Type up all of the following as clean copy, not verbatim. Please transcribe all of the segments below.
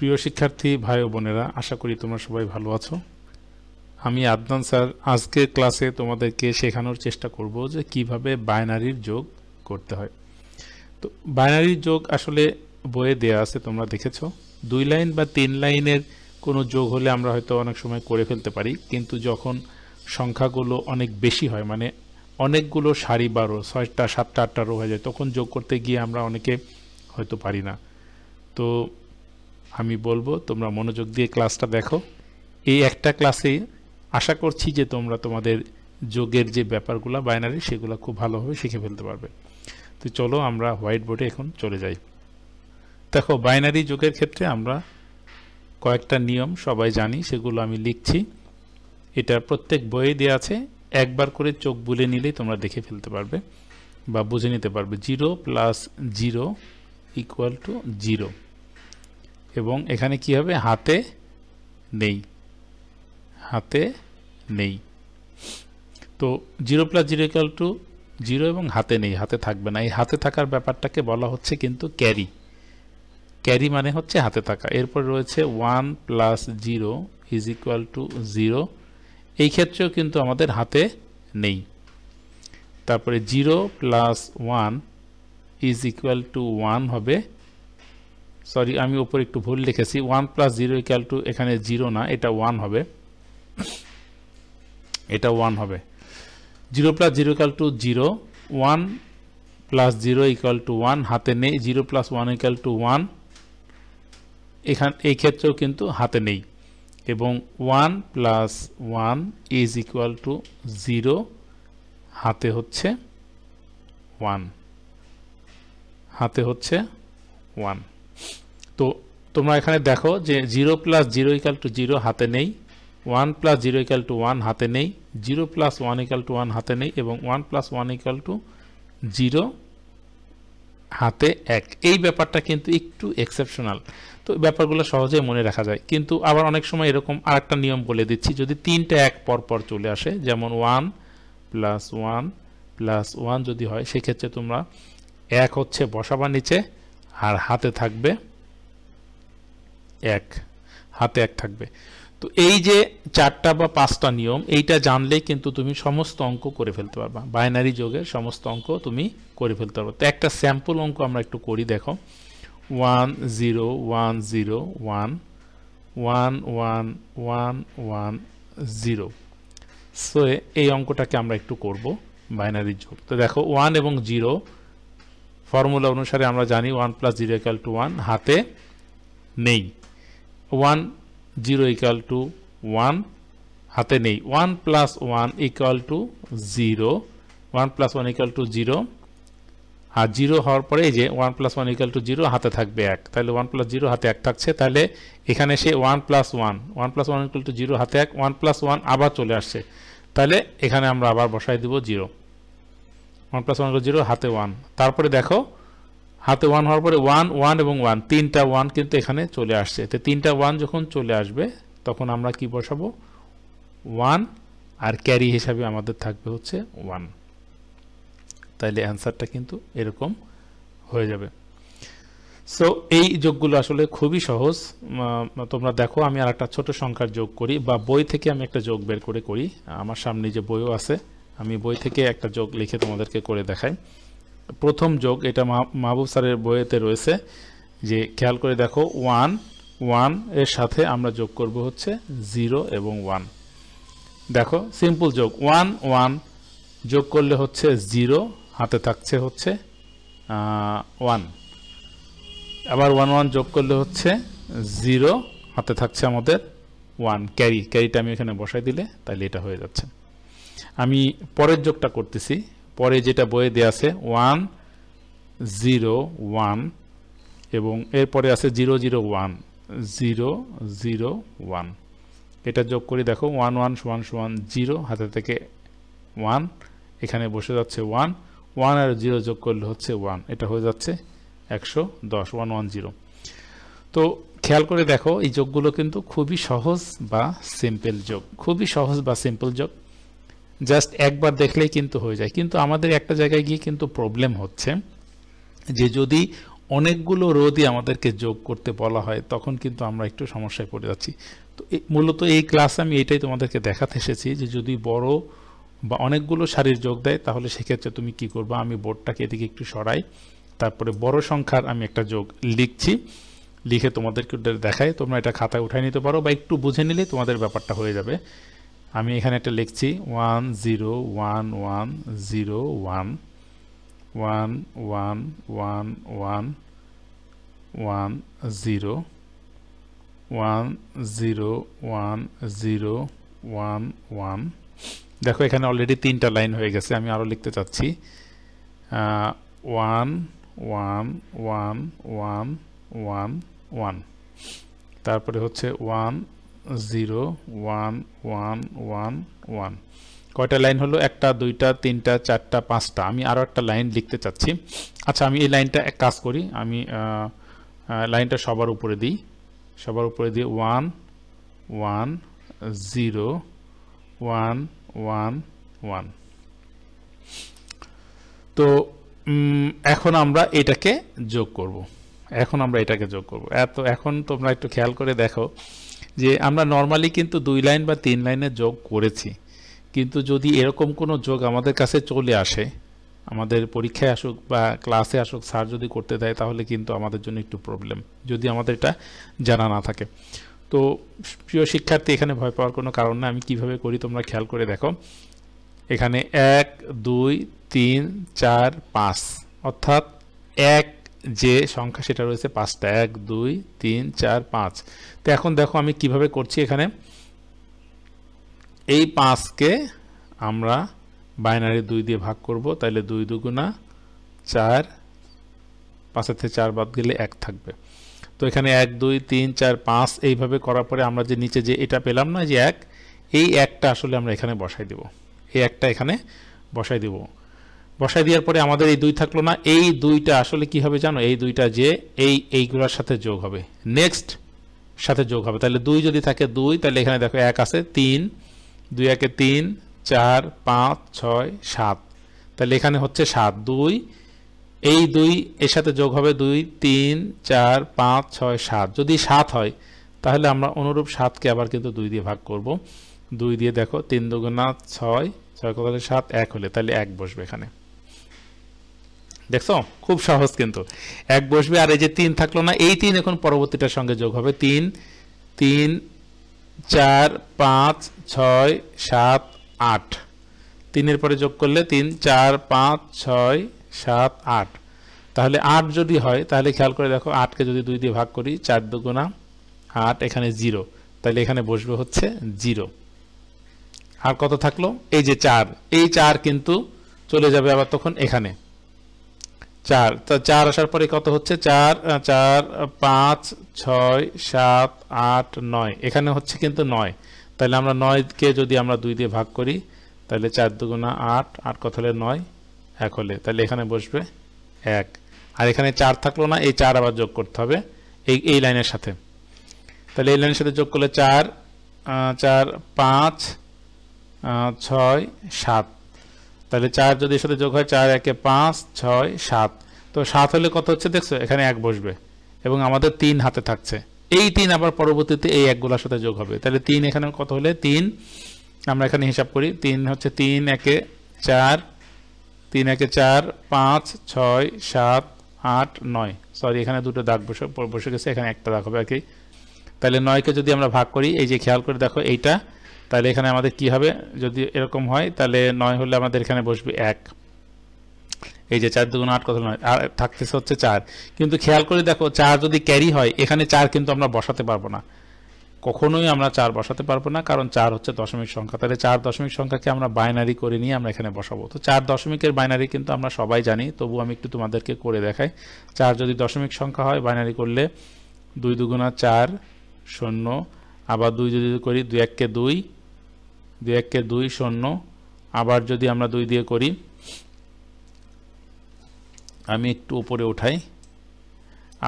প্রিয় শিক্ষার্থী ভাই ও বোনেরা, আশা করি তোমরা সবাই ভালো আছো। আমি আদনান স্যার আজকের ক্লাসে তোমাদেরকে শেখানোর চেষ্টা করব যে কিভাবে বাইনারির যোগ করতে হয়। তো বাইনারির যোগ আসলে বইয়ে দেয়া আছে, তোমরা দেখেছো। 2 লাইন বা 3 লাইনের কোনো যোগ হলে আমরা হয়তো অনেক সময় করে ফেলতে পারি, কিন্তু যখন সংখ্যাগুলো অনেক বেশি হয়, মানে অনেকগুলো সারি বা রো, 6টা 7টা 8টা রো হয়ে যায়, তখন যোগ করতে গিয়ে আমরা অনেকে হয়তো পারি না। তো আমি বলবো তোমরা মনোযোগ দিয়ে ক্লাসটা দেখো। এই একটা ক্লাসে আশা করছি যে তোমরা তোমাদের যোগের যে ব্যাপারগুলো বাইনারি সেগুলো খুব ভালোভাবে শিখে ফেলতে পারবে। তো চলো আমরা হোয়াইট বোর্ডে এখন চলে যাই। দেখো, বাইনারি যোগের ক্ষেত্রে আমরা কয়েকটা নিয়ম সবাই জানি, সেগুলো আমি লিখছি। এটা প্রত্যেক বইয়ে দেওয়া আছে, একবার করে চোখ বুলে নিলেই তোমরা দেখে ফেলতে পারবে বা বুঝে নিতে পারবে। 0 + 0 = 0, এবং এখানে কি হবে, হাতে নেই, হাতে নেই। তো 0 + 0 = 0 এবং হাতে নেই, হাতে থাকবে না। এই হাতে থাকার ব্যাপারটাকে বলা হচ্ছে কিন্তু ক্যারি। ক্যারি মানে হচ্ছে হাতে থাকা। এরপর রয়েছে 1 + 0 = 0, এই ক্ষেত্রেও কিন্তু আমাদের হাতে নেই। তারপরে 0 + 1 = 1 হবে। সরি, আমি উপর একটু ভুল লিখেছি। 1 + 0 = এখানে 0 না, এটা 1 হবে, এটা 1 হবে। 0 + 0 = 0, 1 + 0 = 1, হাতে নেই। 0 + 1 = 1, এই ক্ষেত্রেও কিন্তু হাতে নেই। এবং 1 + 1 = 0, হাতে হচ্ছে 1, হাতে হচ্ছে 1। তো তোমরা এখানে দেখো যে 0 + 0 = 0, হাতে নেই। 1 + 0 = 1, হাতে নেই। 0 + 1 = 1, হাতে নেই। এবং 1 + 1 = 0, হাতে 1। এই ব্যাপারটা কিন্তু একটু এক্সেপশনাল, তো ব্যাপারগুলো সহজেই মনে রাখা যায়। কিন্তু আবার অনেক সময় এরকম আরেকটা নিয়ম বলে দিচ্ছি, যদি 3টা 1 পর পর চলে আসে, যেমন 1 + 1 + 1 যদি হয়, সেক্ষেত্রে তোমরা 1 হচ্ছে বসাবা নিচে, আর হাতে থাকবে 1, হাতে 1 থাকবে। তো এই যে 4টা বা 5টা নিয়ম, এইটা জানলেই কিন্তু তুমি সমস্ত অঙ্ক করে ফেলতে পারবা। বাইনারি যোগের সমস্ত অঙ্ক তুমি করে ফেলতে পারবে। তো একটা স্যাম্পল অঙ্ক আমরা একটু করি, দেখো। 1 0 1 0 1 1 1 1 1 0। সো এই অঙ্কটাকে আমরা একটু করব, বাইনারি যোগ। তো দেখো, 1 এবং 0 ফর্মুলা অনুসারে আমরা জানি 1 + 0 = 1, হাতে নেই। 1 0 = 1, হাতে নেই। 1 + 1 = 0, 1 + 1 = 0, আর 0 হওয়ার পরে এই যে 1 + 1 = 0, হাতে থাকবে 1। তাহলে 1 + 0, হাতে 1 থাকছে। তাহলে এখানে সে 1 + 1 1 + 1 = 0, হাতে 1, 1 + 1 আবার চলে আসছে। তাহলে এখানে আমরা আবার বসাই দিব 0। 1 + 1 = 0, হাতে 1। তারপরে দেখো, হাতে 1 হওয়ার পরে 1 1 এবং 1, 3টা 1 কিন্তু এখানে চলে আসছে। তো 3টা 1 যখন চলে আসবে, তখন আমরা কি বসাবো, 1, আর ক্যারি হিসাবে আমাদের থাকবে হচ্ছে 1। তাইলে অ্যান্সারটা কিন্তু এরকম হয়ে যাবে। সো এই যোগগুলো আসলে খুবই সহজ। তোমরা দেখো, আমি আর একটা ছোট সংখ্যার যোগ করি, বা বই থেকে আমি একটা যোগ বের করে করি। আমার সামনে যে বইও আছে, আমি বই থেকে একটা যোগ লিখে তোমাদেরকে করে দেখাই। প্রথম যোগ, এটা মাহবুব স্যারের বইয়েতে রয়েছে, যে খেয়াল করে দেখো, 1 1 এর সাথে আমরা যোগ করব হচ্ছে 0 এবং 1। দেখো, সিম্পল যোগ। 1 1 যোগ করলে হচ্ছে 0, হাতে থাকছে হচ্ছে 1। আবার 1 1 যোগ করলে হচ্ছে 0, হাতে থাকছে আমাদের 1। ক্যারিটা আমি এখানে বসাই দিলে তাহলে এটা হয়ে যাচ্ছে। আমি পরের যোগটা করতেছি। পরে যেটা বইয়ে দেয়া আছে 1 0 1, এবং এরপরে আছে 0 0 1 0 0 1। এটা যোগ করি, দেখো 1 1 = 0, হাতে থেকে 1, এখানে বসে যাচ্ছে 1 1, আর 0 যোগ করলে হচ্ছে 1, এটা হয়ে যাচ্ছে 110, 1 1 0। তো খেয়াল করে দেখো, এই যোগগুলো কিন্তু খুবই সহজ বা সিম্পল যোগ, খুবই সহজ বা সিম্পল যোগ। জাস্ট একবার দেখলেই কিন্তু হয়ে যায়। কিন্তু আমাদের একটা জায়গায় গিয়ে কিন্তু প্রবলেম হচ্ছে, যে যদি অনেকগুলো রো দিয়ে আমাদেরকে যোগ করতে বলা হয় তখন কিন্তু আমরা একটু সমস্যায় পড়ে যাচ্ছি। তো মূলত এই ক্লাসে আমি এটাই তোমাদেরকে দেখাতে এসেছি যে যদি বড় বা অনেকগুলো সারির যোগ দেয় তাহলে সেক্ষেত্রে তুমি কি করবা, আমি বোর্ডটাকে এদিকে একটু সরাই, তারপরে বড় সংখ্যার আমি একটা যোগ লিখছি, লিখে তোমাদেরকে দেখাই, তোমরা এটা খাতায় উঠাই নিতে পারো বা একটু বুঝে নিলে তোমাদের ব্যাপারটা হয়ে যাবে। আমি এখানে একটা লিখছি 1 0 1 1 0 1 1 1 1 1 1 0 1 0 1 0 1 1। দেখো এখানে অলরেডি 3টা লাইন হয়ে গেছে, আমি আরো লিখতে চাচ্ছি 1 1 1 1 1 1, তারপরে হচ্ছে 1 0 1 1 1 1। কয়টা লাইন হলো? একটা, দুইটা, তিনটা, চারটা, পাঁচটা। আমি আরো একটা লাইন লিখতে চাচ্ছি। আচ্ছা, আমি এই লাইনটা এক কাজ করি, আমি লাইনটা সবার উপরে দিই, সবার উপরে দিয়ে 1 1 0 1 1 1। তো এখন আমরা এটাকে যোগ করব, এখন তোমরা একটু খেয়াল করে দেখো যে আমরা নর্মালি কিন্তু 2 লাইন বা 3 লাইনে যোগ করেছি, কিন্তু যদি এরকম কোনো যোগ আমাদের কাছে চলে আসে, আমাদের পরীক্ষায় আসুক বা ক্লাসে আসুক, স্যার যদি করতে দেয় তাহলে কিন্তু আমাদের জন্য একটু প্রবলেম, যদি আমাদের এটা জানা না থাকে। তো প্রিয় শিক্ষার্থী, এখানে ভয় পাওয়ার কোনো কারণ না। আমি কিভাবে করি তোমরা খেয়াল করে দেখো। এখানে 1 2 3 4 5, অর্থাৎ এক যে সংখ্যা সেটা রয়েছে 5টা, 1 2 3 4 5। তো এখন দেখো আমি কিভাবে করছি। এখানে এই 5কে আমরা বাইনারি 2 দিয়ে ভাগ করব, তাহলে 2 দুগুণা 4, 5 থেকে 4 বাদ গেলে 1 থাকবে। তো এখানে 1 2 3 4 5 এইভাবে করার পরে আমরা যে নিচে যে এটা পেলাম না, যে 1, এই 1টা আসলে আমরা এখানে বসাই দেব, এই 1টা এখানে বসাই দেব। বসাই দেওয়ার পরে আমাদের এই 2 থাকলো না, এই 2টা আসলে কি হবে জানো? এই 2টা যে এইগুলোর সাথে যোগ হবে, নেক্সট সাথে যোগ হবে। তাহলে 2 যদি থাকে 2, তাহলে এখানে দেখো 1 আছে, 3 2 1 3 4 5 6 7, তাহলে এখানে হচ্ছে 7। 2 এই 2 এর সাথে যোগ হবে 2 3 4 5 6 7। যদি 7 হয় তাহলে আমরা অনুরূপ 7কে আবার কিন্তু 2 দিয়ে ভাগ করব। 2 দিয়ে দেখো 3 দুগুণা 6, 6 কত হলে 7, 1 হলে, তাহলে 1 বসবে এখানে। দেখছো খুব সহজ, কিন্তু 1 বসবে। আর এই যে 3 থাকলো না, এই 3 এখন পরবর্তীটার সঙ্গে যোগ হবে। 3 3 4 5 6 7 8, 3 এর পরে যোগ করলে 3 4 5 6 7 8, তাহলে 8 যদি হয় তাহলে খেয়াল করে দেখো 8কে যদি 2 দিয়ে ভাগ করি, 4 দুগুণা 8, এখানে 0, তাহলে এখানে বসবে হচ্ছে 0। আর কত থাকলো? এই যে 4, এই 4 কিন্তু চলে যাবে আবার তখন এখানে 4। তো 4 আসার পরে কত হচ্ছে? 4 4 5 6 7 8 9, এখানে হচ্ছে কিন্তু 9। তাহলে আমরা 9কে যদি আমরা 2 দিয়ে ভাগ করি, তাহলে 4 দুগুণা 8, 8 কত হলে 9, 1 হলে, তাহলে এখানে বসবে 1। আর এখানে 4 থাকলো না, এই 4 আবার যোগ করতে হবে এই লাইনের সাথে। তাহলে এই লাইনের সাথে যোগ করলে 4 4 5 6 7, তাহলে 4 যদি এর সাথে যোগ হয়, 4 1 5 6 7, তো 7 হলে কত হচ্ছে দেখছো? এখানে 1 বসবে এবং আমাদের 3 হাতে থাকছে। এই 3 আবার পরবর্তীতে এই একগুলোর সাথে যোগ হবে, তাহলে 3 এখানে কত হলে 3, আমরা এখানে হিসাব করি। 3 হচ্ছে 3 1 4, 3 1 4 5 6 7 8 9, সরি এখানে দুটো দাগ বসে গেছে, এখানে একটা দাগ হবে আর কি। তাহলে 9কে যদি আমরা ভাগ করি, এই যে খেয়াল করে দেখো এইটা, তাহলে এখানে আমাদের কি হবে? যদি এরকম হয় তাহলে 9 হলে আমাদের এখানে বসবে 1। এই যে 4 দুগুণ 8 কত, 9, আর থাকতেছে হচ্ছে 4। কিন্তু খেয়াল করে দেখো 4 যদি ক্যারি হয়, এখানে 4 কিন্তু আমরা বসাতে পারবো না, কখনোই আমরা 4 বসাতে পারবো না, কারণ 4 হচ্ছে দশমিক সংখ্যা। তাহলে 4 দশমিক সংখ্যাকে আমরা বাইনারি করে নিয়ে আমরা এখানে বসাবো। তো 4 দশমিকের বাইনারি কিন্তু আমরা সবাই জানি, তবু আমি একটু তোমাদেরকে করে দেখাই। 4 যদি দশমিক সংখ্যা হয়, বাইনারি করলে 2 দুগুণা 4 0, আবার 2 যদি করি 2 1 কে 2, 2 1 কে 2 0, আবার যদি আমরা 2 দিয়ে করি, আমি একটু উপরে উঠাই,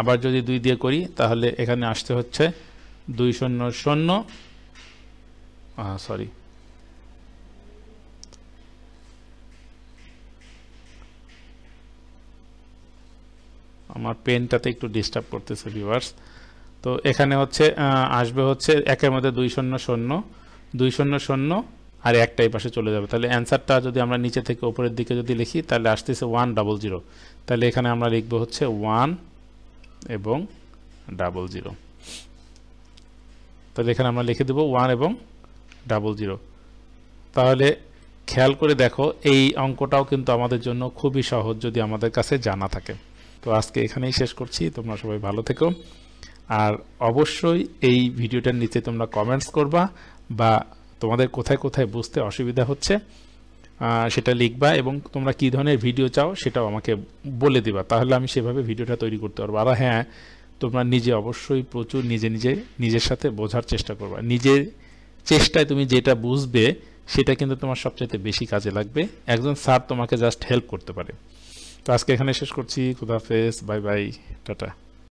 আবার যদি 2 দিয়ে করি তাহলে এখানে আসতে হচ্ছে 2 0 0, সরি আমার পেনটাতে একটু ডিস্টার্ব করতেছে ভিউয়ার্স। তো এখানে হচ্ছে আসবে হচ্ছে 1 এর মধ্যে 2 শূন্য শূন্য 2 শূন্য শূন্য আর একটাই পাশে চলে যাবে। তাহলে অ্যান্সারটা যদি আমরা নিচে থেকে উপরের দিকে যদি লিখি তাহলে আসতেছে 100। তাহলে এখানে আমরা লিখব হচ্ছে 1 এবং 00। তাহলে এখানে আমরা লিখে দেব 1 এবং 00। তাহলে খেয়াল করে দেখো এই অঙ্কটাও কিন্তু আমাদের জন্য খুবই সহজ যদি আমাদের কাছে জানা থাকে। তো আজকে এখানেই শেষ করছি। তোমরা সবাই ভালো থেকো, আর অবশ্যই এই ভিডিওটার নিচে তোমরা কমেন্টস করবা বা তোমাদের কোথায় কোথায় বুঝতে অসুবিধা হচ্ছে সেটা লিখবা, এবং তোমরা কী ধরনের ভিডিও চাও সেটাও আমাকে বলে দিবা, তাহলে আমি সেভাবে ভিডিওটা তৈরি করতে পারবো। আর হ্যাঁ, তোমরা নিজে অবশ্যই প্রচুর নিজের সাথে বোঝার চেষ্টা করবা। নিজের চেষ্টায় তুমি যেটা বুঝবে সেটা কিন্তু তোমার সবচাইতে বেশি কাজে লাগবে। একজন স্যার তোমাকে জাস্ট হেল্প করতে পারে। তো আজকে এখানে শেষ করছি। খুদা হাফেজ, বাই বাই, টাটা।